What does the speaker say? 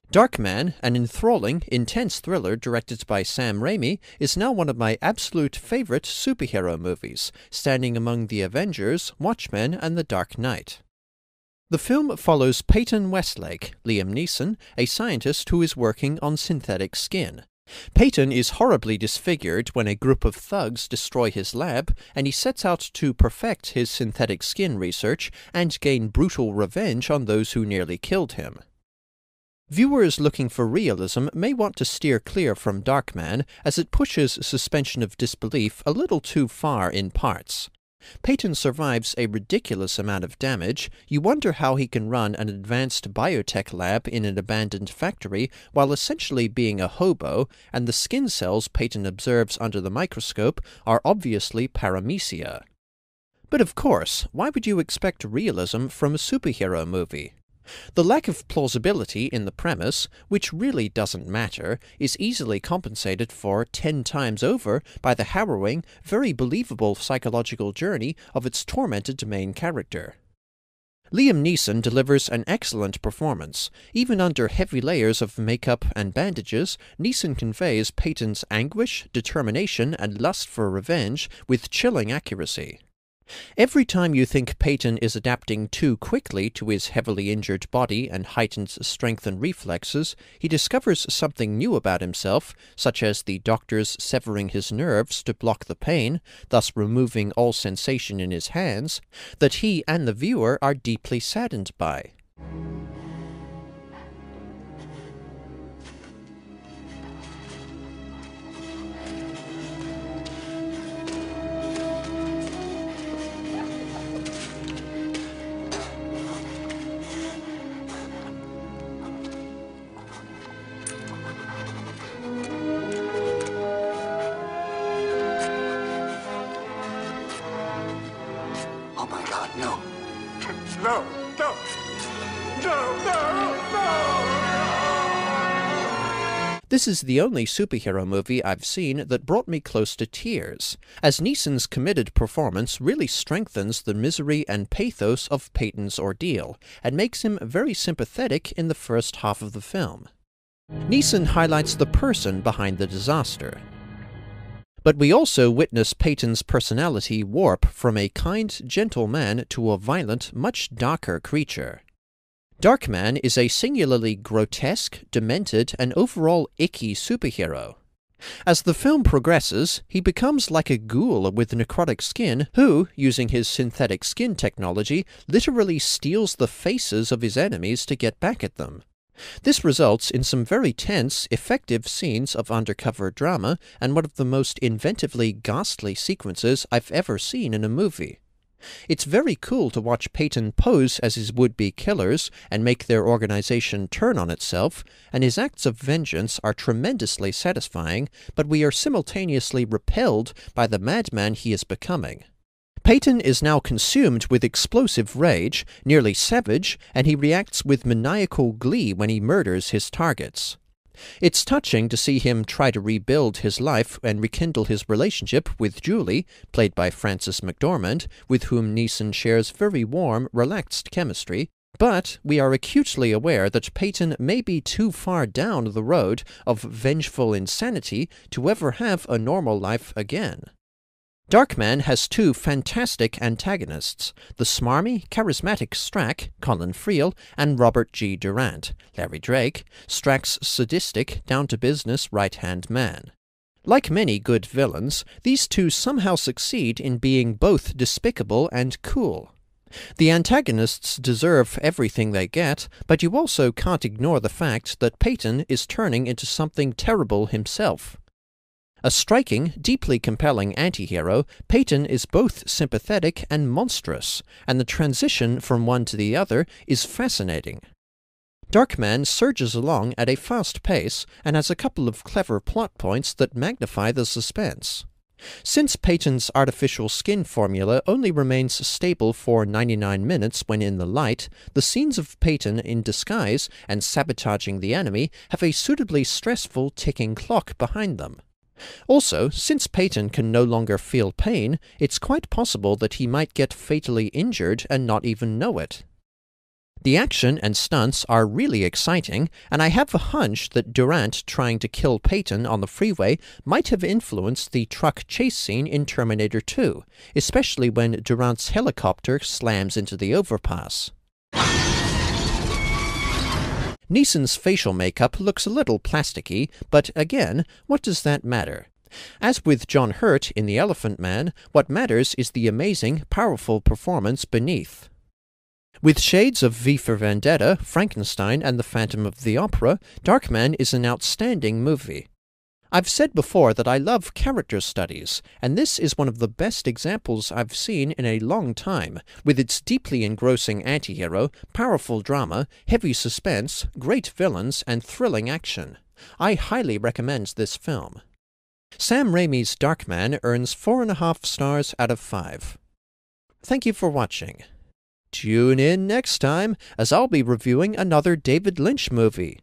Darkman, an enthralling, intense thriller directed by Sam Raimi, is now one of my absolute favorite superhero movies, standing among The Avengers, Watchmen, and The Dark Knight. The film follows Peyton Westlake, Liam Neeson, a scientist who is working on synthetic skin. Peyton is horribly disfigured when a group of thugs destroy his lab, and he sets out to perfect his synthetic skin research and gain brutal revenge on those who nearly killed him. Viewers looking for realism may want to steer clear from Darkman, as it pushes suspension of disbelief a little too far in parts. Peyton survives a ridiculous amount of damage. You wonder how he can run an advanced biotech lab in an abandoned factory while essentially being a hobo, and the skin cells Peyton observes under the microscope are obviously paramecia. But of course, why would you expect realism from a superhero movie? The lack of plausibility in the premise, which really doesn't matter, is easily compensated for 10 times over by the harrowing, very believable psychological journey of its tormented main character. Liam Neeson delivers an excellent performance. Even under heavy layers of makeup and bandages, Neeson conveys Peyton's anguish, determination, and lust for revenge with chilling accuracy. Every time you think Peyton is adapting too quickly to his heavily injured body and heightened strength and reflexes, he discovers something new about himself, such as the doctors severing his nerves to block the pain, thus removing all sensation in his hands, that he and the viewer are deeply saddened by. Oh my God, no. No, no. No, no, no. This is the only superhero movie I've seen that brought me close to tears, as Neeson's committed performance really strengthens the misery and pathos of Peyton's ordeal, and makes him very sympathetic in the first half of the film. Neeson highlights the person behind the disaster. But we also witness Peyton's personality warp from a kind, gentle man to a violent, much darker creature. Darkman is a singularly grotesque, demented, and overall icky superhero. As the film progresses, he becomes like a ghoul with necrotic skin who, using his synthetic skin technology, literally steals the faces of his enemies to get back at them. This results in some very tense, effective scenes of undercover drama and one of the most inventively ghastly sequences I've ever seen in a movie. It's very cool to watch Peyton pose as his would-be killers and make their organization turn on itself, and his acts of vengeance are tremendously satisfying, but we are simultaneously repelled by the madman he is becoming. Peyton is now consumed with explosive rage, nearly savage, and he reacts with maniacal glee when he murders his targets. It's touching to see him try to rebuild his life and rekindle his relationship with Julie, played by Frances McDormand, with whom Neeson shares very warm, relaxed chemistry, but we are acutely aware that Peyton may be too far down the road of vengeful insanity to ever have a normal life again. Darkman has two fantastic antagonists, the smarmy, charismatic Strack, Colin Friel, and Robert G. Durant, Larry Drake, Strack's sadistic, down-to-business right-hand man. Like many good villains, these two somehow succeed in being both despicable and cool. The antagonists deserve everything they get, but you also can't ignore the fact that Peyton is turning into something terrible himself. A striking, deeply compelling anti-hero, Peyton is both sympathetic and monstrous, and the transition from one to the other is fascinating. Darkman surges along at a fast pace and has a couple of clever plot points that magnify the suspense. Since Peyton's artificial skin formula only remains stable for 99 minutes when in the light, the scenes of Peyton in disguise and sabotaging the enemy have a suitably stressful ticking clock behind them. Also, since Peyton can no longer feel pain, it's quite possible that he might get fatally injured and not even know it. The action and stunts are really exciting, and I have a hunch that Durant trying to kill Peyton on the freeway might have influenced the truck chase scene in Terminator 2, especially when Durant's helicopter slams into the overpass. Neeson's facial makeup looks a little plasticky, but again, what does that matter? As with John Hurt in The Elephant Man, what matters is the amazing, powerful performance beneath. With shades of V for Vendetta, Frankenstein, and The Phantom of the Opera, Darkman is an outstanding movie. I've said before that I love character studies, and this is one of the best examples I've seen in a long time, with its deeply engrossing anti-hero, powerful drama, heavy suspense, great villains, and thrilling action. I highly recommend this film. Sam Raimi's Darkman earns 4.5 stars out of 5. Thank you for watching. Tune in next time, as I'll be reviewing another David Lynch movie.